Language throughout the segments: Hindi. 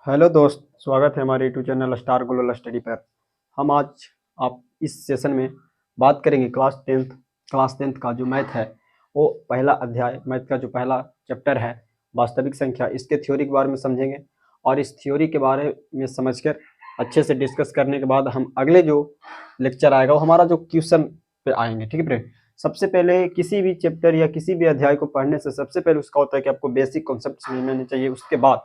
हेलो दोस्त, स्वागत है हमारे YouTube channel star global study पर। हम आज आप इस सेशन में बात करेंगे क्लास टेंथ का जो मैथ है, वो पहला अध्याय मैथ का जो पहला चैप्टर है वास्तविक संख्या, इसके थ्योरी के बारे में समझेंगे। और इस थ्योरी के बारे में समझकर अच्छे से डिस्कस करने के बाद हम अगले जो लेक्चर आएगा वो हमारा जो क्वेश्चन पे आएंगे। ठीक है फ्रेंड, सबसे पहले किसी भी चैप्टर या किसी भी अध्याय को पढ़ने से सबसे पहले उसका होता है कि आपको बेसिक कॉन्सेप्ट समझने चाहिए। उसके बाद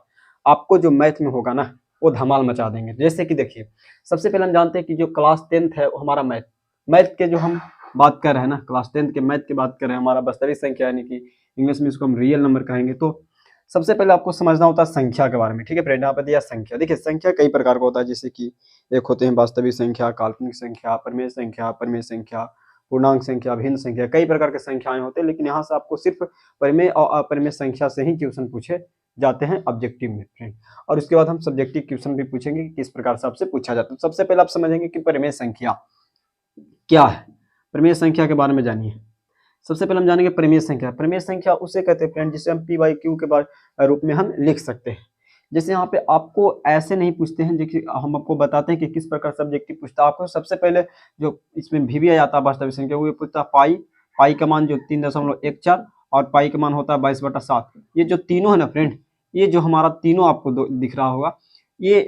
आपको जो मैथ में होगा ना वो धमाल मचा देंगे। जैसे कि देखिए, सबसे पहले हम जानते हैं कि जो क्लास 10th है वो हमारा मैथ के जो हम बात कर रहे हैं ना, क्लास 10th के मैथ की बात कर रहे हैं, हमारा वास्तविक संख्या यानी कि इंग्लिश में इसको हम रियल नंबर कहेंगे। तो सबसे पहले आपको समझना होता है संख्या के बारे में। ठीक है फ्रेंड, यहाँ पे दिया संख्या। देखिए, संख्या कई प्रकार का होता है, जैसे कि एक होते हैं वास्तविक संख्या, काल्पनिक संख्या, परिमेय संख्या, पूर्णांक संख्या, भिन्न संख्या, कई प्रकार के संख्याएं होते हैं। लेकिन यहाँ से आपको सिर्फ परिमेय और अपरिमेय संख्या से ही क्वेश्चन पूछे जाते हैं ऑब्जेक्टिव में फ्रेंड। और उसके बाद हम सब्जेक्टिव क्वेश्चन भी पूछेंगे कि किस प्रकार से आपसे पूछा जाता है। सबसे पहले आप समझेंगे कि परिमेय संख्या क्या है। परिमेय संख्या के बारे में जानिए। सबसे पहले हम जानेंगे परिमेय संख्या। परिमेय संख्या उसे कहते हैं फ्रेंड जिसे हम पी बाई क्यू के रूप में हम लिख सकते हैं। जैसे यहाँ पे आपको ऐसे नहीं पूछते हैं, देखिए हम आपको बताते हैं कि किस प्रकार सब्जेक्टिव पूछता है। आपको सबसे पहले जो इसमें भी आ जाता है वास्तविक संख्या, वो पूछता है पाई का मान जो 3.14 और पाई का मान होता है 22/7। ये जो तीनों है ना फ्रेंड, ये जो हमारा तीनों आपको दिख रहा होगा, ये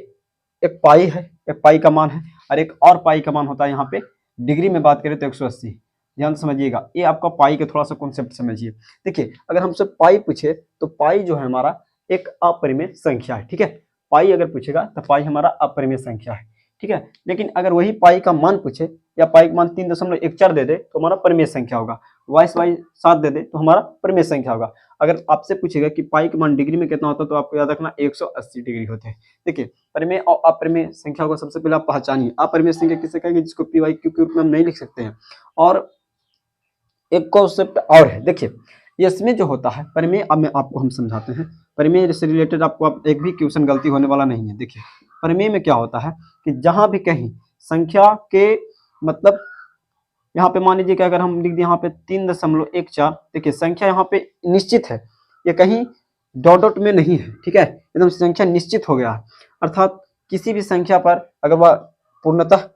एक पाई है, एक पाई का मान है, और एक और पाई का मान होता है यहाँ पे डिग्री में बात करें तो 180। ध्यान समझिएगा, ये आपका पाई का थोड़ा सा कॉन्सेप्ट समझिए। देखिए, अगर हमसे पाई पूछे तो पाई जो है हमारा एक अपरिमेय संख्या है। ठीक है, पाई अगर पूछेगा तो पाई हमारा अपरिमेय संख्या है। ठीक है, लेकिन अगर वही पाई का मान पूछे या पाई का मान 3.14 दे दे तो हमारा परिमेय संख्या होगा। 22/7 दे दे तो हमारा परिमेय संख्या होगा। अगर आपसे पूछेगा कि पाई का मान डिग्री में कितना होता है तो आपको याद रखना 180 डिग्री होते हैं। देखिए, परिमेय और अपरिमेय संख्या को सबसे पहले आप पहचानिए। अपरिमेय संख्या किसे कहेंगे? जिसको पी वाई क्यू के रूप में हम नहीं लिख सकते हैं। और एक कॉन्सेप्ट और है, देखिए इसमें जो होता है परिमेय, अब मैं आपको हम समझाते हैं। परिमेय से रिलेटेड आपको अब एक भी क्वेश्चन गलती होने वाला नहीं है। देखिए, परिमेय में क्या होता है कि जहां भी कहीं संख्या के मतलब यहाँ पे मान लीजिए कि अगर हम लिख दें यहाँ पे 3.14, देखिए संख्या यहाँ पे निश्चित है, ये कहीं डॉट डॉट में नहीं है। ठीक है, एकदम संख्या निश्चित हो गया है। अर्थात किसी भी संख्या पर अगर वह पूर्णतः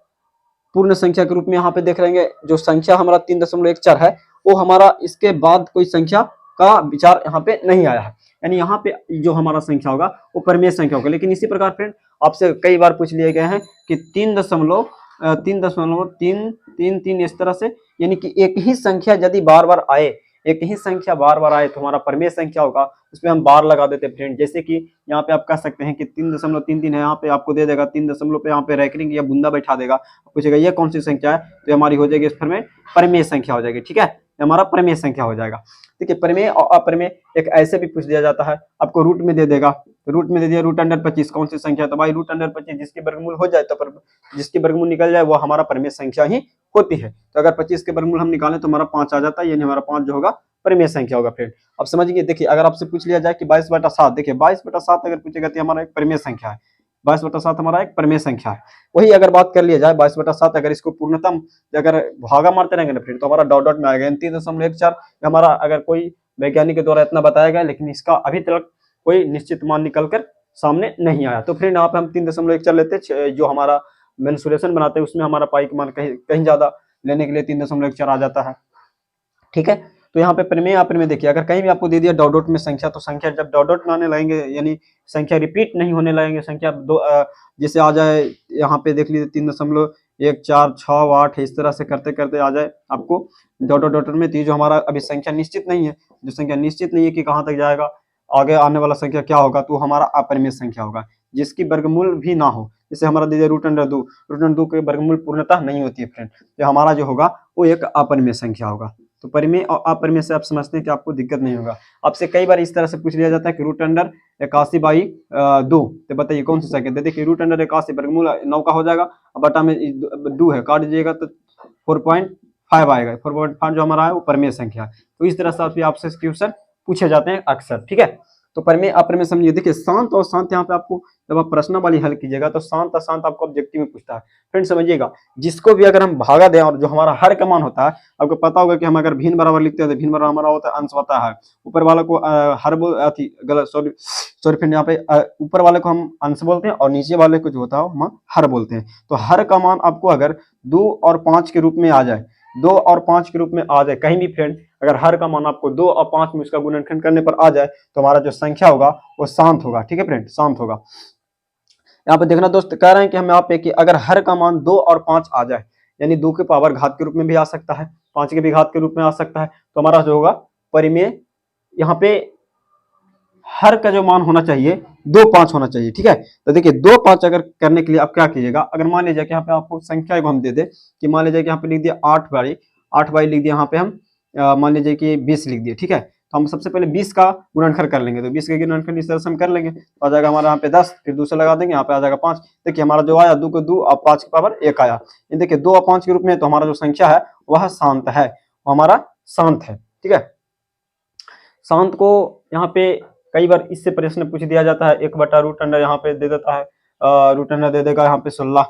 पूर्ण संख्या के रूप में यहाँ पे देख रहेंगे, जो संख्या हमारा 3.14 है वो हमारा इसके बाद कोई संख्या का विचार यहाँ पे नहीं आया है, यानी यहाँ पे जो हमारा संख्या होगा वो परिमेय संख्या होगा। लेकिन इसी प्रकार फ्रेंड आपसे कई बार पूछ लिए गए हैं कि 3.333 इस तरह से, यानी कि एक ही संख्या यदि बार बार आए, एक ही संख्या बार बार आए तो हमारा परिमेय संख्या होगा। उसमें हम बार लगा देते हैं फ्रेंड। जैसे कि यहाँ पे आप कह सकते हैं कि 3.33 है, यहाँ पे आपको दे देगा 3 दशमलव पे यहाँ पे रैंकिंग या बुंदा बैठा देगा, पूछेगा ये कौन सी संख्या है, तो हमारी हो जाएगी इस पर में परिमेय संख्या हो जाएगी। ठीक है, हमारा परिमेय संख्या हो जाएगा। देखिए, परिमेय और अपरिमेय एक ऐसे भी पूछ दिया जाता है, आपको रूट में दे देगा, रूट में दे दिया √25 कौन सी संख्या, तो भाई √25 जिसकी वर्गमूल हो जाए तो जिसकी वर्गमूल निकल जाए वो हमारा परिमेय संख्या ही होती है। तो अगर 25 के वर्गमूल हम निकालें तो हमारा 5 आ जाता है, यानी हमारा 5 जो होगा परिमेय संख्या होगा फ्रेंड। अब समझिए, देखिए अगर आपसे पूछ लिया जाए कि 22/7, देखिए 22/7 अगर पूछेगा तो हमारा एक परिमेय संख्या है। 22/7 हमारा एक परिमेय संख्या है। वही अगर बात कर लिया जाए 22/7, अगर इसको पूर्णतम अगर भागा मारते रहेंगे ना फिर तो हमारा डॉट डॉट में आएगा। 3.14 हमारा अगर कोई वैज्ञानिक के द्वारा इतना बताया गया, लेकिन इसका अभी तक कोई निश्चित मान निकल कर सामने नहीं आया। तो फ्रेंड यहाँ पे हम 3.14 लेते हैं, जो हमारा मेंसुरेशन बनाते हैं उसमें हमारा पाई का मान कहीं ज्यादा लेने के लिए 3.14 आ जाता है। ठीक है, तो यहाँ पे परिमेय अपरिमेय देखिए, अगर कहीं भी आपको दे दिया डॉट डॉट में संख्या, तो संख्या जब डॉट डॉट में आने लगेंगे यानी संख्या रिपीट नहीं होने लगेंगे, संख्या दो जैसे आ जाए यहाँ पे देख लीजिए 3.1468 इस तरह से करते करते आ जाए आपको डॉट डॉट डॉट में, तो जो हमारा अभी संख्या निश्चित नहीं है, जो संख्या निश्चित नहीं है कि कहाँ तक जाएगा, आगे आने वाला संख्या क्या होगा, तो हमारा अपरिमेय संख्या होगा जिसकी वर्गमूल भी ना हो। जैसे हमारा दे दिया √2 के वर्गमूल पूर्णतः नहीं होती है फ्रेंड, तो हमारा जो होगा वो एक अपरिमेय संख्या होगा। तो परिमेय और अपरिमेय से आप समझते हैं कि आपको दिक्कत नहीं होगा। आपसे कई बार इस तरह से पूछ लिया जाता है कि √81/2, तो बताइए कौन सी संख्या। देखिए √81 वर्गमूल 9 का हो जाएगा, बटा में 2 है, काट दीजिएगा तो 4.5 आएगा। 4.5 जो हमारा है वो परिमेय संख्या है। तो इस तरह से आपसे क्वेश्चन पूछे जाते हैं अक्सर। ठीक है, तो प्रमेय अप्रमेय समझिए। देखिए शांत और शांत यहाँ पे आपको जब आप प्रश्न वाली हल कीजिएगा तो शांत अशांत आपको ऑब्जेक्टिव में पूछता है। फ्रेंड समझिएगा, जिसको भी अगर हम भागा दें और जो हमारा हर का मान होता है, आपको पता होगा कि हम अगर भिन्न बराबर लिखते हैं तो भिन्न बराबर हमारा होता है अंश होता है, ऊपर वाला को हर गलत सॉरी सॉरी फ्रेंड, यहाँ पे ऊपर वाले को हम अंश बोलते हैं और नीचे वाले को जो होता है हम हर बोलते हैं। तो हर का मान आपको अगर 2 और 5 के रूप में आ जाए, 2 और 5 के रूप में आ जाए कहीं भी फ्रेंड, अगर हर का मान आपको 2 और 5 में उसका गुणनखंड करने पर आ जाए तो हमारा जो संख्या होगा वो शांत होगा। ठीक है फ्रेंड, शांत होगा। यहाँ पे देखना दोस्त, कह रहे हैं कि हम यहाँ पे कि अगर हर का मान 2 और 5 आ जाए, यानी 2 के पावर घात के रूप में भी आ सकता है, 5 के भी घात के रूप में आ सकता है, तो हमारा जो होगा परिमेय यहाँ पे हर का जो मान होना चाहिए 2 5 होना चाहिए। ठीक है, तो देखिए 2 5 अगर करने के लिए आप क्या कीजिएगा, अगर मान लीजिए कि यहाँ पे आपको संख्या को हम दे दे कि मान लीजिए कि यहाँ पे लिख दिया 8 बाई लिख दिया, यहाँ पे हम मान लीजिए कि 20 लिख दिए। ठीक है, तो हम सबसे पहले 20 का गुणनखंड कर लेंगे, तो 20 का गुणनखंड इस तरह से हम कर लेंगे तो आ जाएगा हमारा यहाँ पे 10, फिर 2 से लगा देंगे, यहाँ पे आ जाएगा 5। देखिए हमारा जो आया 2 को 2 और 5 की पावर 1 आया। देखिए 2 और 5 के रूप में, तो हमारा जो संख्या है वह शांत है, हमारा शांत है। ठीक है, शांत को यहाँ पे कई बार इससे प्रश्न पूछ दिया जाता है, 1/√, यहाँ पे दे देता है √, दे देगा यहाँ पे 16,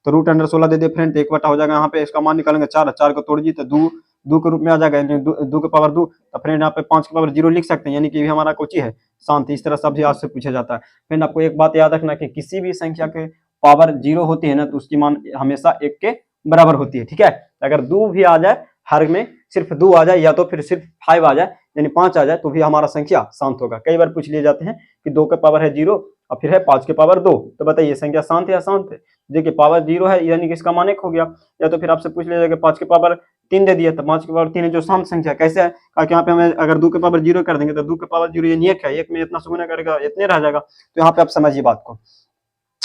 तो √16 दे दे फ्रेंड, 1 बटा हो जाएगा। यहाँ पे इसका मान निकालेंगे 4, 4 को तोड़ दी तो 2 के रूप में आ जाएगा, यानी 2 के पावर 2, तो फ्रेंड यहाँ पे 5 के पावर 0 लिख सकते हैं, यानी कि भी हमारा कोची है शांत। इस तरह से भी आपसे पूछा जाता है। फ्रेंड आपको एक बात याद रखना कि किसी भी संख्या के पावर 0 होती है ना, तो उसकी मान हमेशा 1 के बराबर होती है। ठीक है, अगर 2 भी आ जाए, हर में सिर्फ 2 आ जाए या तो फिर सिर्फ 5 आ जाए यानी 5 आ जाए, तो भी हमारा संख्या शांत होगा। कई बार पूछ लिए जाते हैं कि 2 के पावर है 0 और फिर है 5 के पावर 2, तो बताइए संख्या शांत है या शांत है? देखिए पावर 0 है यानी कि इसका मान 1 हो गया, या तो फिर आपसे पूछ लिया जाएगा 5 के पावर 3 दे दिया, तो 5 के पावर 3 है जो शांत संख्या। कैसे है? क्योंकि यहाँ पे हमें अगर 2 के पावर 0 कर देंगे तो 2 के पावर 0 यानी 1 है, 1 में इतना सुगुना करेगा इतने रह जाएगा। तो यहाँ पे आप समझिए बात को।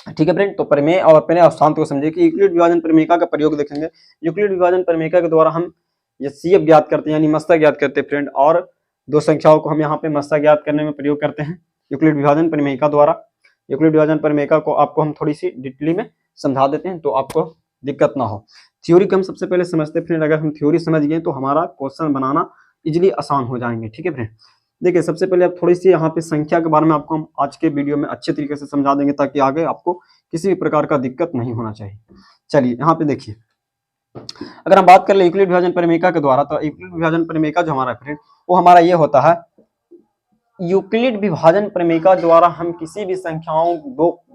ठीक है फ्रेंड, तो प्रमेय और प्रमेय और शांत को समझिए कि यूक्लिड विभाजन प्रमेयिका का प्रयोग देखेंगे। यूक्लिड विभाजन प्रमेयिका के द्वारा हम ये CF ज्ञात करते हैं, यानी मस्ता ज्ञात करते हैं फ्रेंड, और 2 संख्याओं को हम यहाँ पे मस्ता ज्ञात करने में प्रयोग करते हैं यूक्लिड विभाजन प्रमेयिका द्वारा। यूक्लिड विभाजन प्रमेयिका को आपको हम थोड़ी सी डिटेल में समझा देते हैं तो आपको दिक्कत ना हो। थ्योरी को हम सबसे पहले समझते हैं फ्रेंड, अगर हम थ्योरी समझ गए तो हमारा क्वेश्चन बनाना इजिली आसान हो जाएंगे। ठीक है फ्रेंड, देखिए सबसे पहले आप थोड़ी सी यहाँ पे संख्या के बारे में आपको हम आज के वीडियो में अच्छे तरीके से समझा देंगे ताकि आगे आपको किसी भी प्रकार का दिक्कत नहीं होना चाहिए। चलिए यहाँ पे देखिए, अगर हम बात कर ले यूक्लिड विभाजन प्रमेयिका के द्वारा, तो यूक्लिड विभाजन प्रमेयिका जो हमारा फ्रेंड वो हमारा ये होता है, यूक्लिड विभाजन प्रमेयिका द्वारा हम किसी भी संख्याओं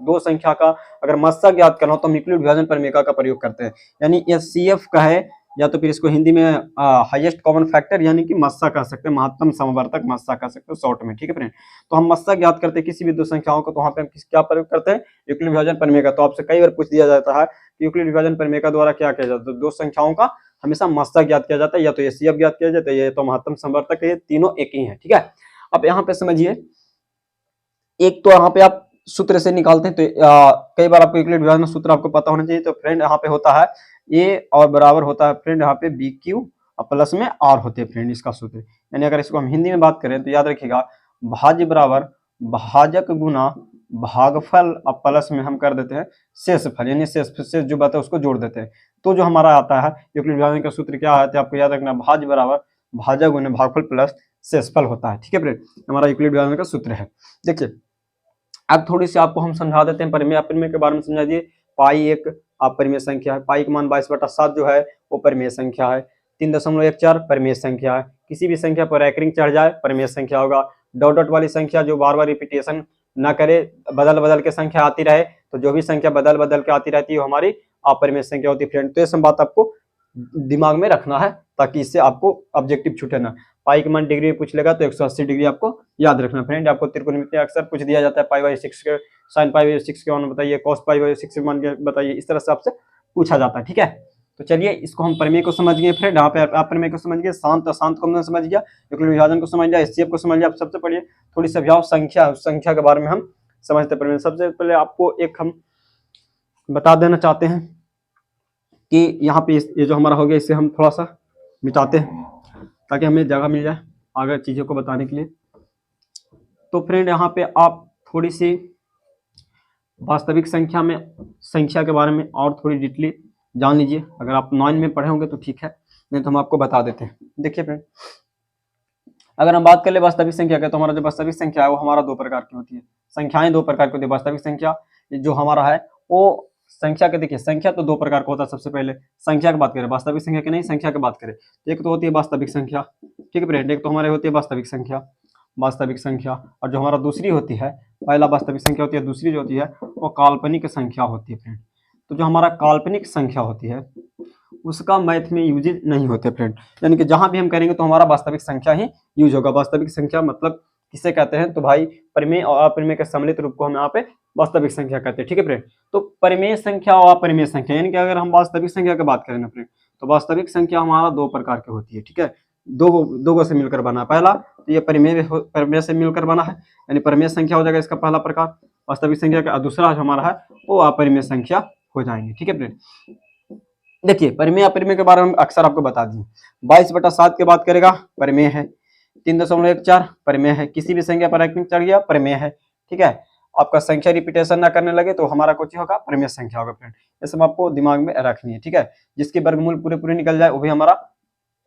दो संख्या का अगर मस्सा ज्ञात करना हो तो हम यूक्लिड विभाजन प्रमेयिका का प्रयोग करते हैं। यानी ये CF का है, या तो फिर इसको हिंदी में हाईएस्ट कॉमन फैक्टर यानी कि मस्सा कह सकते हैं, महत्तम समवर्तक मस्सा कह सकते हैं शॉर्ट में। ठीक है फ्रेंड, तो हम मस्सा ज्ञात करते हैं किसी भी 2 संख्याओं को, तो वहाँ पे हम क्या प्रयोग करते हैं? यूक्लिड विभाजन प्रमेयिका। तो आपसे कई बार पूछ दिया जाता है कि यूक्लिड विभाजन प्रमेयिका द्वारा क्या किया जाता है? 2 संख्याओं का हमेशा मस्सा ज्ञात किया जाता है, या तो ये CF ज्ञात किया जाता है या तो महत्तम समवर्तक है, तीनों एक ही है। ठीक है, अब यहाँ पे समझिए, एक तो यहाँ पे आप सूत्र से निकालते हैं, तो कई बार आपको यूक्लिड विभाजन सूत्र आपको पता होना चाहिए। तो फ्रेंड यहाँ पे होता है A और बराबर होता है फ्रेंड यहाँ पे BQ और प्लस में R होते हैं फ्रेंड इसका सूत्र। यानी अगर इसको हम हिंदी में बात करें तो याद रखिएगा, भाज्य बराबर भाजक गुना भागफल और प्लस में हम कर देते हैं शेषफल, यानी शेष जो बात है उसको जोड़ देते हैं। तो जो हमारा आता है यूक्लिड विभाजन का सूत्र क्या है, आपको याद रखना, भाज्य बराबर भाजक गुना भागफल प्लस शेषफल होता है। ठीक है फ्रेंड, हमारा यूक्लिड विभाजन का सूत्र है। देखिए अब थोड़ी सी आपको हम समझा देते हैं परिमेय अपरिमेय के बारे में। समझा दिए, पाई एक अपरिमेय संख्या है, पाई का मान 22/7 जो है वो परिमेय संख्या है, 3.14 परिमेय संख्या है, किसी भी संख्या पर रैंकिंग चढ़ जाए परिमेय संख्या होगा, डॉट डॉट वाली संख्या जो बार बार रिपीटेशन ना करे, बदल बदल के संख्या आती रहे, तो जो भी संख्या बदल बदल के आती रहती है वो हमारी अपरिमेय संख्या होती है फ्रेंड। तो ये सब बात आपको दिमाग में रखना है ताकि इससे आपको ऑब्जेक्टिव छूटे ना। पाई का मान डिग्री में पूछ लेगा तो 180 डिग्री आपको याद रखना फ्रेंड। आपको त्रिकोणमिति अक्सर पूछ दिया जाता है, पाई/6 के साइन पाई/6 के मान बताइए, कॉस पाई/6 के मान बताइए, इस तरह से आपसे पूछा जाता है। ठीक है, तो चलिए इसको हम परिमेय को समझ गए फ्रेंड, यहाँ पे अपरिमेय को समझ गए, शांत अशांत को हमने समझ गया, यूक्लिड विभाजन को समझ लिया, SCF को समझ लिया। सबसे पहले थोड़ी सी अभिभाव संख्या के बारे में हम समझते परिमेय। सबसे पहले आपको एक हम बता देना चाहते हैं कि यहाँ पे ये जो हमारा हो गया इसे हम थोड़ा सा मिटाते हैं ताकि हमें जगह मिल जाए आगे चीज़ों को बताने के लिए। तो फ्रेंड यहाँ पे आप थोड़ी सी वास्तविक संख्या के बारे में और थोड़ी डिटेली जान लीजिए। अगर आप 9 में पढ़े होंगे तो ठीक है, नहीं तो हम आपको बता देते हैं। देखिए फ्रेंड, अगर हम बात कर ले वास्तविक संख्या का, तो हमारा जो वास्तविक संख्या है वो हमारा दो प्रकार की होती है। संख्याएं दो प्रकार की होती है। वास्तविक संख्या जो हमारा है वो संख्या के, देखिए संख्या तो दो प्रकार का होता है। सबसे पहले संख्या की बात करें, वास्तविक संख्या की नहीं, संख्या की बात करें, एक तो होती है वास्तविक संख्या, ठीक है फ्रेंड, एक तो हमारे होती है वास्तविक संख्या, वास्तविक संख्या, और जो हमारा दूसरी होती है, पहला वास्तविक संख्या होती है, दूसरी जो होती है वो काल्पनिक संख्या होती है फ्रेंड। तो जो हमारा काल्पनिक संख्या होती है उसका मैथ में यूज नहीं होते फ्रेंड, यानी कि जहां भी हम करेंगे तो हमारा वास्तविक संख्या ही यूज होगा। वास्तविक संख्या मतलब किसे कहते हैं, तो भाई परिमेय और अपरिमेय के सम्मिलित रूप को हम यहाँ पे वास्तविक संख्या कहते हैं, ठीक है फ्रेंड। तो परिमेय संख्या और अपरिमेय संख्या, यानी कि अगर हम वास्तविक संख्या की बात करें ना फ्रेंड, तो वास्तविक संख्या हमारा दो प्रकार की होती है, ठीक है, दो से मिलकर बना। पहला तो ये परिमेय से मिलकर बना है, यानी परिमेय संख्या हो जाएगा इसका पहला प्रकार वास्तविक संख्या का, दूसरा जो हमारा है वो अपरिमेय संख्या हो जाएंगे, ठीक है फ्रेंड। देखिए परिमेय अपरिमेय के बारे में अक्सर आपको बता दी, 22/7 की बात करेगा परिमेय है, 3.14 परिमेय है, किसी भी संख्या पर एक चढ़ गया परिमेय है, ठीक है। आपका संख्या रिपीटेशन ना करने लगे तो हमारा कुछ होगा परिमेय संख्या होगा फ्रेंड, ये सब आपको दिमाग में रखनी है, ठीक है। जिसके वर्गमूल पूरे पूरे निकल जाए वो भी हमारा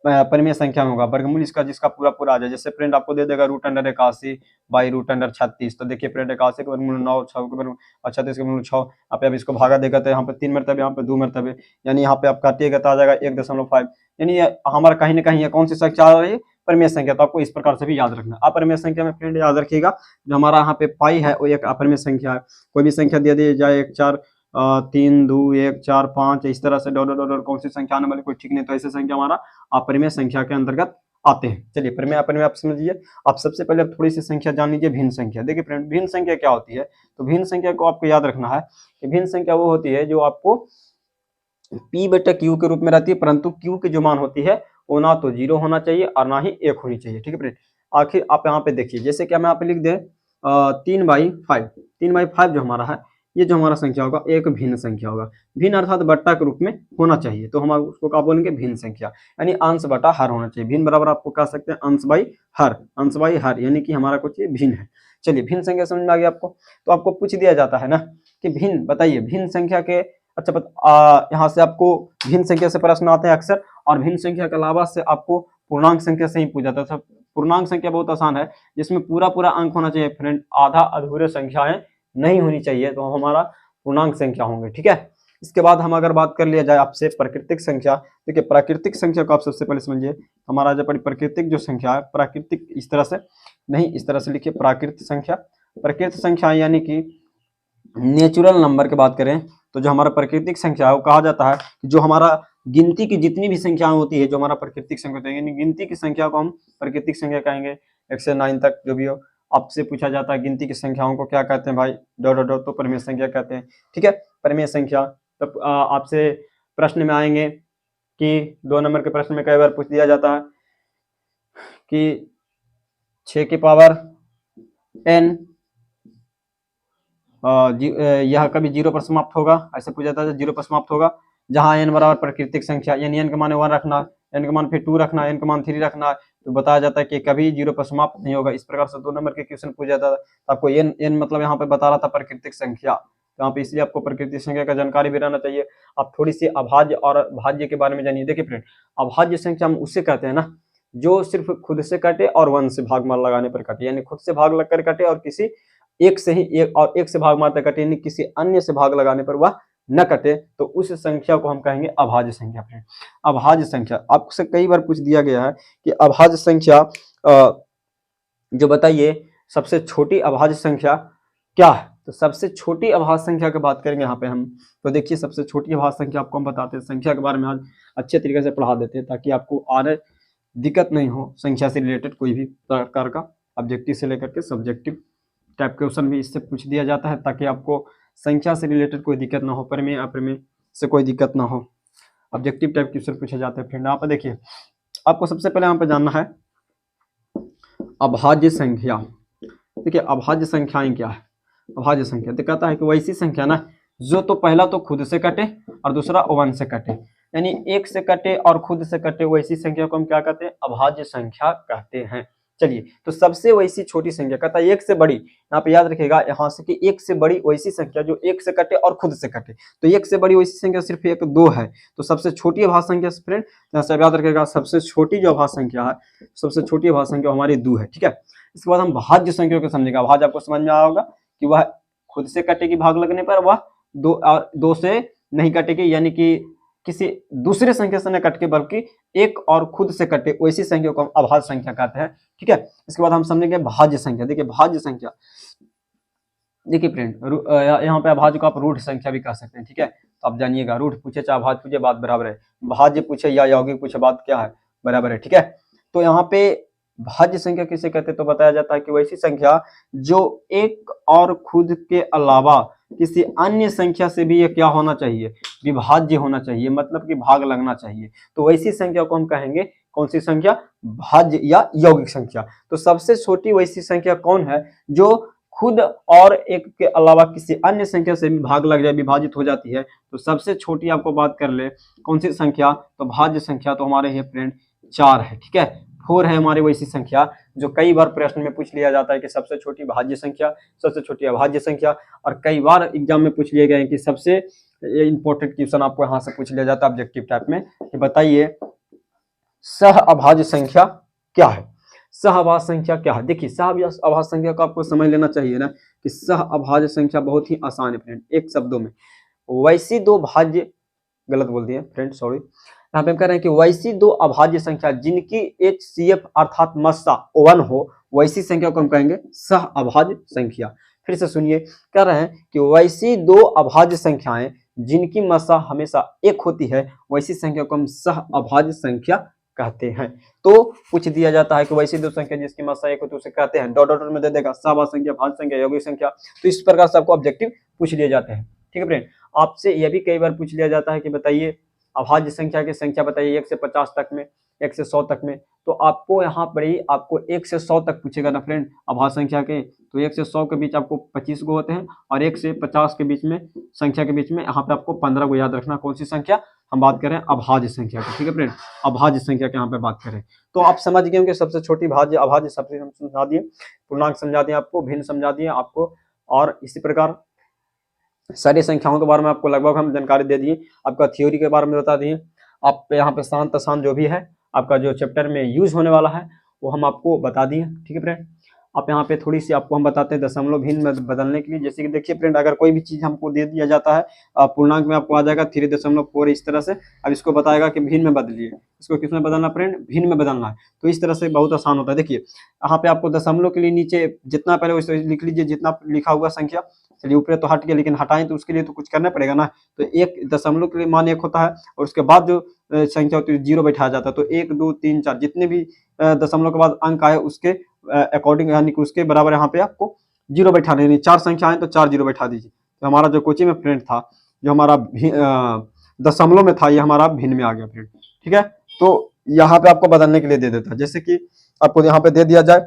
परिमेय संख्या में होगा। वर्गमूल इसका जिसका पूरा पूरा आ जाए, जैसे फ्रेंड आपको दे देगा √81 बाई √36, तो देखिए फ्रेंड 81 का वर्गमूल 9, 6 का वर्गमूल 36 का वर्गमूल 6, आप इसको भागा देगा तो यहाँ पे 3 मरतबे, यहाँ पे 2 मरतबे, यानी यहाँ पे आप काटिएगा तो आ जाएगा 1.5, यानी हमारा कहीं ना कहीं कौन सी संख्या आ रही है, परिमेय संख्या। तो आपको इस प्रकार से भी याद रखना। अपरिमेय संख्या में फ्रेंड याद रखिएगा जो हमारा यहाँ पे पाई है वो एक अपरिमेय संख्या है। कोई भी संख्या दे दी जाए 1 4 3 2 1 4 5 इस तरह से डॉलर कौन सी संख्या आने वाली कोई ठीक नहीं, तो ऐसे संख्या हमारा अपरिमेय संख्या के अंतर्गत आते हैं। चलिए परिमेय अपरिमेय आप समझिए। आप सबसे पहले थोड़ी सी संख्या जान लीजिए, भिन्न संख्या। देखिए फ्रेंड भिन्न संख्या क्या होती है, तो भिन्न संख्या को आपको याद रखना है कि भिन्न संख्या वो होती है जो आपको P/Q के रूप में रहती है, परंतु Q की जो मान होती है वो ना तो 0 होना चाहिए और ना ही 1 होनी चाहिए, ठीक है फ्रेंड। आखिर आप यहाँ पे देखिए, जैसे कि हम यहाँ पे लिख दें 3/5 जो हमारा है, ये जो हमारा संख्या होगा एक भिन्न संख्या होगा। भिन्न अर्थात बट्टा के रूप में होना चाहिए, तो हम उसको क्या बोलेंगे, भिन्न संख्या, यानी अंश बटा हर होना चाहिए। भिन्न बराबर आपको कह सकते हैं अंश बाई हर, यानी कि हमारा कुछ ये भिन्न है। चलिए भिन्न संख्या समझ में आ गया आपको। तो आपको पूछ दिया जाता है ना कि भिन्न बताइए, भिन्न संख्या के यहाँ से आपको भिन्न संख्या से प्रश्न आते हैं अक्सर, और भिन्न संख्या के अलावा से आपको पूर्णांक संख्या से ही पूछा जाता है। पूर्णांक संख्या बहुत आसान है, जिसमें पूरा पूरा अंक होना चाहिए फ्रेंड, आधा अधूरे संख्याएं नहीं होनी चाहिए, तो हमारा पूर्णांक संख्या होंगे, ठीक है। इसके बाद हम अगर बात कर लिया जाए आपसे प्राकृतिक संख्या, देखिए प्राकृतिक संख्या को आप सबसे पहले समझिए। हमारा जो प्राकृतिक जो संख्या है, प्राकृतिक इस तरह से नहीं, इस तरह से लिखिए प्राकृतिक संख्या। प्राकृतिक संख्या यानी कि नेचुरल नंबर की बात करें तो जो हमारा प्राकृतिक संख्या है वो कहा जाता है कि जो हमारा गिनती की जितनी भी संख्याएं होती है, जो हमारा प्राकृतिक संख्या होती है, यानी गिनती की संख्या को हम प्राकृतिक संख्या कहेंगे। 1 से 9 तक जो भी हो, आपसे पूछा जाता है गिनती की संख्याओं को क्या कहते हैं भाई, डॉट, तो परिमेय संख्या कहते हैं, ठीक है। परिमेय संख्या तब आपसे प्रश्न में आएंगे कि 2 नंबर के प्रश्न में कई बार पूछ दिया जाता है कि 6 की पावर n यह कभी 0 पर समाप्त होगा, ऐसे पूछा जाता है 0 पर समाप्त होगा, जहां n बराबर प्राकृतिक संख्या, यानी n का मान 1 रखना, n का मान फिर 2 रखना, n का मान 3 रखना, तो बताया जाता है कि कभी 0 पर समाप्त नहीं होगा। इस प्रकार से 2 नंबर के क्वेश्चन पूछा जाता है। तो आपको n मतलब यहाँ पे बता रहा था प्राकृतिक संख्या, यहाँ पे इसलिए आपको प्राकृतिक संख्या का जानकारी भी रहना चाहिए। आप थोड़ी सी अभाज्य और भाज्य के बारे में जानिए। देखिए फ्रेंड, अभाज्य संख्या हम उससे कहते हैं ना जो सिर्फ खुद से कटे और 1 से भाग मार लगाने पर कटे, यानी खुद से भाग लगकर कटे और किसी एक से ही एक से भाग मारकर कटे, यानी किसी अन्य से भाग लगाने पर वह न कटे, तो उस संख्या को हम कहेंगे अभाज्य संख्या फ्रेंड। अभाज्य संख्या आपसे कई बार पूछ दिया गया है कि अभाज्य संख्या जो बताइए सबसे छोटी अभाज्य संख्या क्या है। तो सबसे छोटी अभाज्य संख्या की बात करेंगे यहाँ पे हम। तो देखिए सबसे छोटी अभाज्य संख्या आपको हम बताते हैं, संख्या के बारे में आज अच्छे तरीके से पढ़ा देते हैं ताकि आपको आने दिक्कत नहीं हो। संख्या से रिलेटेड कोई भी प्रकार का ऑब्जेक्टिव से लेकर के सब्जेक्टिव टाइप क्वेश्चन भी इससे पूछ दिया जाता है ताकि आपको संख्या से रिलेटेड कोई दिक्कत ना हो, परिमेय अपरिमेय से कोई दिक्कत ना हो, ऑब्जेक्टिव टाइप क्वेश्चन पूछे जाते हैं फ्रेंड। यहाँ पे देखिए आपको सबसे पहले यहाँ पे जानना है अभाज्य संख्या। देखिए अभाज्य संख्याएं क्या है। अभाज्य संख्या तो कहता है कि वैसी संख्या ना जो तो पहला तो खुद से कटे और दूसरा 1 से कटे, यानी 1 से कटे और खुद से कटे, वैसी संख्या को हम क्या कहते हैं, अभाज्य संख्या कहते हैं। चलिए, तो सबसे वैसी छोटी संख्या कहता है एक से बड़ी, यहाँ पे याद रखिएगा यहाँ से कि एक से बड़ी वैसी संख्या जो एक से कटे और खुद से कटे। तो एक से बड़ी वैसी संख्या सिर्फ एक दो है, तो सबसे छोटी अभाज्य संख्या फ्रेंड यहाँ से याद रखिएगा, सबसे छोटी जो अभाज्य संख्या है, सबसे छोटी अभाज्य संख्या हमारी 2 है। ठीक है, इसके बाद हम भाज्य संख्या को समझेगा। भाज्य आपको समझ में आया होगा कि वह खुद से कटेगी भाग लगने पर, वह दो से नहीं कटेगी, यानी कि किसी दूसरे संख्या से न कट के बल्कि एक और खुद से कटे वैसी संख्या को हम अभाज्य संख्या कहते हैं। ठीक है, इसके बाद हम समझेंगे भाज्य संख्या। देखिए भाज्य संख्या, देखिए फ्रेंड यहाँ पे अभाज्य को आप रूढ़ संख्या भी कह सकते हैं। ठीक है, तो आप जानिएगा, रूढ़ पूछे चाहे भाज्य पूछे बात बराबर है, भाज्य पूछे या यौगिक पूछे बात क्या है, बराबर है। ठीक है, तो यहाँ पे भाज्य संख्या किसे कहते हैं, तो बताया जाता है कि वैसी संख्या जो एक और खुद के अलावा किसी अन्य संख्या से भी ये क्या होना चाहिए, विभाज्य होना चाहिए, मतलब कि भाग लगना चाहिए। तो वैसी संख्या को हम कहेंगे कौन सी संख्या, भाज्य या यौगिक संख्या। तो सबसे छोटी वैसी संख्या कौन है जो खुद और एक के अलावा किसी अन्य संख्या से भी भाग लग जाए, विभाजित हो जाती है। तो सबसे छोटी आपको बात कर ले कौन सी संख्या, तो भाज्य संख्या तो हमारे ये फ्रेंड 4 है। ठीक है, 4 है हमारी वैसी संख्या जो कई बार प्रश्न में पूछ लिया जाता है कि सबसे छोटी भाज्य संख्या, सबसे छोटी अभाज्य संख्या, और कई बार एग्जाम में पूछ लिए गए हैं कि सबसे इंपॉर्टेंट क्वेश्चन आपको यहाँ से पूछ लिया जाता है ऑब्जेक्टिव टाइप में कि बताइए सह अभाज्य संख्या क्या है। सह अभाज्य संख्या क्या है, देखिए सह अभाज्य संख्या को आपको समझ लेना चाहिए ना कि सह अभाज्य संख्या बहुत ही आसान है फ्रेंड, एक शब्दों में वैसी दो भाज्य, गलत बोल दिए फ्रेंड सॉरी, यहाँ पे हम कह रहे हैं कि वैसी दो अभाज्य संख्या जिनकी HCF अर्थात मस्सा 1 हो, वैसी संख्या को हम कहेंगे सह अभाज्य संख्या। फिर से सुनिए, कह रहे हैं कि वैसी दो अभाज्य संख्याएं जिनकी मस्सा हमेशा 1 होती है, वैसी संख्या को हम सह अभाज्य संख्या कहते हैं। तो पूछ दिया जाता है कि वैसी दो संख्या जिसकी मस्सा 1 होती है उसे कहते हैं, डॉट डॉट में दे देगा सहअभाज्य संख्या, भाज्य संख्या, यौगिक संख्या। तो इस प्रकार से आपको ऑब्जेक्टिव पूछ लिए जाते हैं। ठीक है फ्रेंड, आपसे यह भी कई बार पूछ लिया जाता है कि बताइए अभाज्य संख्या की संख्या बताइए 1 से 50 तक में, 1 से 100 तक में। तो आपको यहाँ पर ही आपको 1 से 100 तक पूछेगा ना फ्रेंड अभाज्य संख्या के, तो 1 से 100 के बीच आपको 25 गो होते हैं, और 1 से 50 के बीच में संख्या के बीच में यहाँ पे आपको 15 को याद रखना। कौन सी संख्या हम बात करें, अभाज्य संख्या की। ठीक है फ्रेंड, अभाज्य संख्या के यहाँ पे बात करें तो आप समझ गए होंगे सबसे छोटी भाज्य अभाज्य, सबसे हम समझा दिए, पूर्णांक समझा दिए आपको, भिन्न समझा दिए आपको, और इसी प्रकार सारी संख्याओं के बारे में आपको लगभग हम जानकारी दे दिए, आपका थ्योरी के बारे में बता दिए। आप यहाँ पे शांत अशांत जो भी है आपका जो चैप्टर में यूज होने वाला है वो हम आपको बता दिए। ठीक है फ्रेंड, आप यहाँ पे थोड़ी सी आपको हम बताते हैं दशमलव भिन्न में बदलने के लिए। जैसे कि देखिए फ्रेंड, अगर कोई भी चीज हमको दे दिया जाता है पूर्णांक में आपको आ जाएगा 3.4 इस तरह से, अब इसको बताएगा कि भिन्न में बदलिए, इसको किस में बदलना फ्रेंड, भिन्न में बदलना है। तो इस तरह से बहुत आसान होता है। देखिए यहाँ पे आपको दशमलव के लिए नीचे जितना पहले वैसे लिख लीजिए, जितना लिखा हुआ संख्या, चलिए ऊपर तो हट गया, लेकिन हटाएं तो उसके लिए तो कुछ करना पड़ेगा ना। तो 1 दशमलव के लिए मान 1 होता है, और उसके बाद जो संख्या होती है 0 बैठाया जाता है। तो 1 2 3 4 जितने भी दशमलव के बाद अंक आए उसके अकॉर्डिंग, यानी कि उसके बराबर यहाँ पे आपको 0 बैठाने, यानी 4 संख्या आए तो 4 0 बैठा दीजिए। तो हमारा जो कोचिंग में फ्रेंड था, जो हमारा दशमलव में था, ये हमारा भिन्न में आ गया फ्रेंड। ठीक है, तो यहाँ पे आपको बदलने के लिए दे देता है, जैसे कि आपको यहाँ पे दे दिया जाए,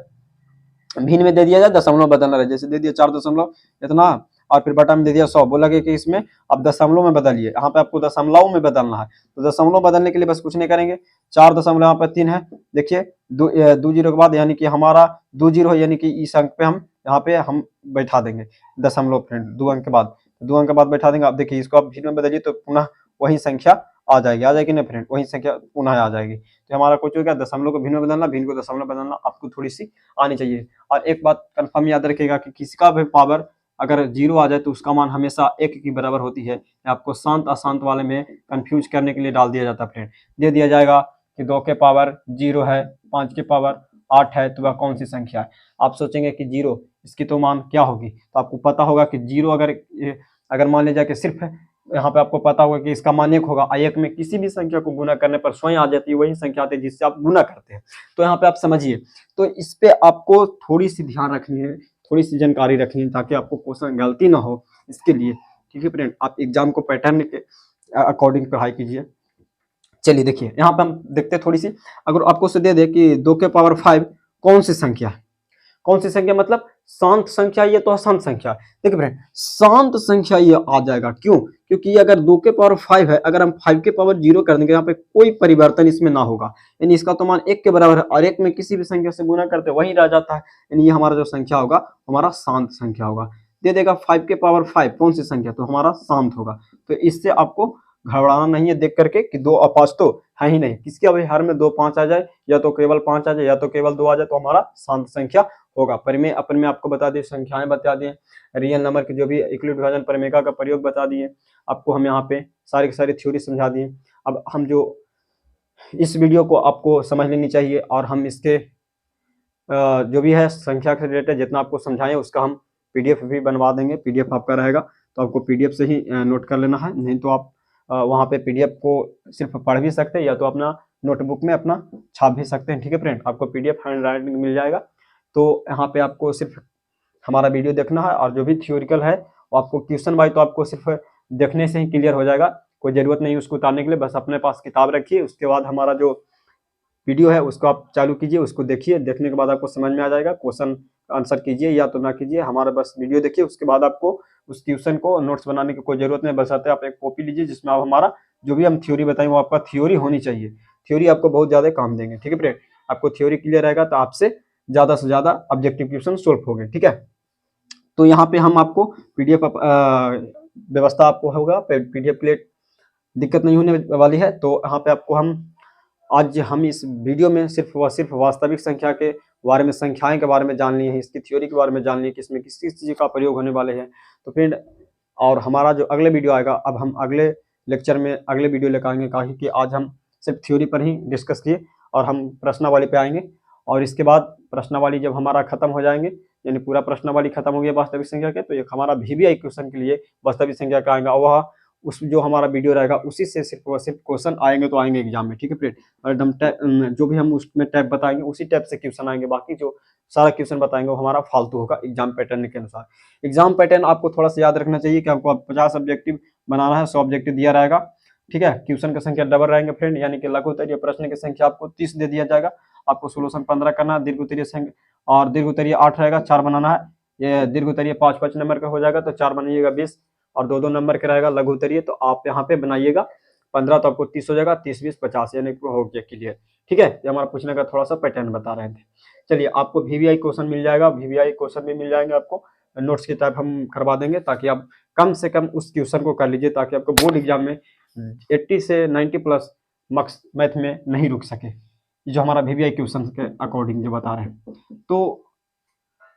भिन्न में दे दिया जाए, दशमलव बदलना रहे, जैसे दे दिया 4 दशमलव इतना, और फिर बटा में दे दिया 100, बोला कि इसमें अब दशमलव में बदलिए, यहाँ पे आपको दशमलव में बदलना है। तो दशमलव बदलने के लिए बस कुछ नहीं करेंगे, 4 दशमलव यहाँ पे 3 है, देखिए 2 जीरो के बाद, यानी कि हमारा 2 जीरो है, यानी कि इस अंक पे हम यहाँ पे हम बैठा देंगे दशमलव फ्रेंड, 2 अंक के बाद, 2 अंक के बाद बैठा देंगे। आप देखिए इसको आप भिन्न में बदलिए तो पुनः वही संख्या आ जाएगी ना फ्रेंड, वही संख्या पुनः आ जाएगी। तो हमारा कुछ हो गया, दशमलव को भिन्न में बदलना, भिन्न को दशमलव बदलना आपको थोड़ी सी आनी चाहिए। और एक बात कंफर्म याद रखिएगा कि किसी का भी पावर अगर 0 आ जाए तो उसका मान हमेशा 1 की बराबर होती है। आपको शांत अशांत वाले में कंफ्यूज करने के लिए डाल दिया जाता है फ्रेंड। दे दिया जाएगा कि 2 के पावर 0 है, 5 के पावर 8 है, तो वह कौन सी संख्या है। आप सोचेंगे कि 0 इसकी तो मान क्या होगी, तो आपको पता होगा कि 0 अगर मान लीजिए कि सिर्फ यहाँ पे आपको पता होगा कि इसका मान 1 होगा, 1 में किसी भी संख्या को गुना करने पर स्वयं आ जाती है वही संख्या आती है जिससे आप गुना करते हैं। तो यहाँ पे आप समझिए, तो इस पे आपको थोड़ी सी ध्यान रखनी है, थोड़ी सी जानकारी रखनी है, ताकि आपको क्वेश्चन गलती ना हो इसके लिए। ठीक है फ्रेंड, आप एग्जाम को पैटर्न के अकॉर्डिंग पढ़ाई कीजिए। चलिए देखिए यहाँ पे हम देखते हैं थोड़ी सी, अगर आपको से दे दे कि 2 के पावर 5 कौन सी संख्या है, कौन सी संख्या मतलब शांत संख्या, ये तो अशांत संख्या। देखिए फ्रेंड, शांत संख्या ये आ जाएगा, क्यों? क्योंकि ये अगर 2 के पावर 5 है, अगर हम 5 के पावर 0 कर देंगे, यहाँ पे कोई परिवर्तन इसमें ना होगा, यानी इसका तो मान 1 के बराबर है, और 1 में किसी भी संख्या से गुना करते वही रह जाता है, यानी ये हमारा जो संख्या होगा हमारा शांत संख्या होगा। दे देगा 5 के पावर 5 कौन सी संख्या, तो हमारा शांत होगा। तो इससे आपको घबराना नहीं है देख करके कि 2 और 5 तो है ही नहीं, किसके भाई हर में 2 5 आ जाए, या तो केवल 5 आ जाए, या तो केवल 2 आ जाए, तो हमारा शांत संख्या होगा। परिमेय अपन में आपको बता दिए, संख्याएं बता दिए, रियल नंबर की जो भी यूक्लिड विभाजन परिमेय का प्रयोग बता दिए आपको, हम यहाँ पे सारी की सारी थ्योरी समझा दिए। अब हम जो इस वीडियो को आपको समझ लेनी चाहिए, और हम इसके जो भी है संख्या से रिलेटेड जितना आपको समझाएं उसका हम पीडीएफ भी बनवा देंगे। पीडीएफ आपका रहेगा तो आपको पीडीएफ से ही नोट कर लेना है, नहीं तो आप वहाँ पे पीडीएफ को सिर्फ पढ़ भी सकते हैं, या तो अपना नोटबुक में अपना छाप भी सकते हैं। ठीक है फ्रेंड, आपको पीडीएफ हैंड राइटिंग मिल जाएगा। तो यहाँ पे आपको सिर्फ हमारा वीडियो देखना है, और जो भी थ्योरिकल है वो आपको क्वेश्चन वाइज तो आपको सिर्फ देखने से ही क्लियर हो जाएगा, कोई जरूरत नहीं उसको उतारने के लिए। बस अपने पास किताब रखिए, उसके बाद हमारा जो वीडियो है उसको आप चालू कीजिए, उसको देखिए, देखने के बाद आपको समझ में आ जाएगा, क्वेश्चन आंसर कीजिए या तो ना कीजिए, हमारा बस वीडियो देखिए। उसके बाद आपको उस क्वेश्चन को नोट्स बनाने की कोई जरूरत नहीं, बस आप एक कॉपी लीजिए जिसमें आप हमारा जो भी हम थ्योरी बताएं वो आपका थ्योरी होनी चाहिए। थ्योरी आपको बहुत ज्यादा काम देंगे। ठीक है फ्रेंड, आपको थ्योरी क्लियर रहेगा तो आपसे ज्यादा से ज्यादा ऑब्जेक्टिव क्वेश्चन सोल्व हो गए। ठीक है, तो यहाँ पे हम आपको पीडीएफ व्यवस्था आपको होगा, पीडीएफ के लिए दिक्कत नहीं होने वाली है। तो यहाँ पे आपको आज हम इस वीडियो में सिर्फ वास्तविक संख्या के बारे में, संख्याएं के बारे में जान लिए हैं, इसकी थ्योरी के बारे में जान लिए कि इसमें किस किस चीज़ का प्रयोग होने वाले हैं। तो फ्रेंड, और हमारा जो अगले वीडियो आएगा, अब हम अगले लेक्चर में अगले वीडियो लेकर आएंगे, क्योंकि आज हम सिर्फ थ्योरी पर ही डिस्कस किए, और हम प्रश्नावली पे आएंगे। और इसके बाद प्रश्नावली जब हमारा खत्म हो जाएंगे, यानी पूरा प्रश्नावली खत्म हो गया वास्तविक संख्या के, तो एक हमारा VBI क्वेश्चन के लिए वास्तविक संख्या का आएगा, वह उस जो हमारा वीडियो रहेगा उसी से सिर्फ क्वेश्चन आएंगे तो आएंगे एग्जाम में। ठीक है फ्रेंड, और एकदम जो भी हम उसमें टाइप बताएंगे उसी टाइप से क्वेश्चन आएंगे, बाकी जो सारा क्वेश्चन बताएंगे वो हमारा फालतू होगा एग्जाम पैटर्न के अनुसार। एग्जाम पैटर्न आपको थोड़ा सा याद रखना चाहिए कि आपको 50 ऑब्जेक्टिव बनाना है, 100 ऑब्जेक्टिव दिया रहेगा। ठीक है, क्वेश्चन की संख्या डबल रहेंगे फ्रेंड, यानी कि लघु उत्तरीय प्रश्न की संख्या आपको 30 दे दिया जाएगा, आपको सोल्यूशन 15 करना है। दीर्घ उत्तरीय संख्या और दीर्घ उत्तरीय 8 रहेगा, 4 बनाना है। ये दीर्घ उत्तरीय 5 नंबर का हो जाएगा, तो 4 बनाइएगा 20, और 2 नंबर का रहेगा लघु उत्तरीय, तो आप यहाँ पे बनाइएगा 15, तो आपको 30 हो जाएगा, 30 20 50, यानी हो गया क्लियर। ठीक है, ये हमारा पूछने का थोड़ा सा पैटर्न बता रहे थे। चलिए, आपको VBI क्वेश्चन मिल जाएगा, VBI क्वेश्चन भी मिल जाएंगे आपको, नोट्स की टाइप हम करवा देंगे, ताकि आप कम से कम उस क्वेश्चन को कर लीजिए, ताकि आपको बोर्ड एग्जाम में 80 से 90 प्लस मार्क्स मैथ में नहीं रुक सके, जो हमारा VBI क्वेश्चन के अकॉर्डिंग जो बता रहे हैं। तो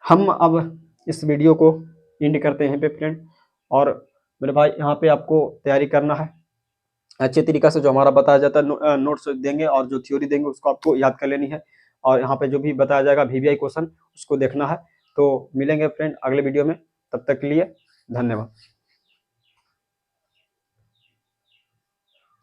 हम अब इस वीडियो को एंड करते हैं पे फ्रेंड, और मेरे भाई यहाँ पे आपको तैयारी करना है अच्छे तरीका से, जो हमारा बताया जाता है नोट्स देंगे और जो थ्योरी देंगे उसको आपको याद कर लेनी है, और यहाँ पे जो भी बताया जाएगा VBI क्वेश्चन उसको देखना है। तो मिलेंगे फ्रेंड अगले वीडियो में, तब तक के लिए धन्यवाद।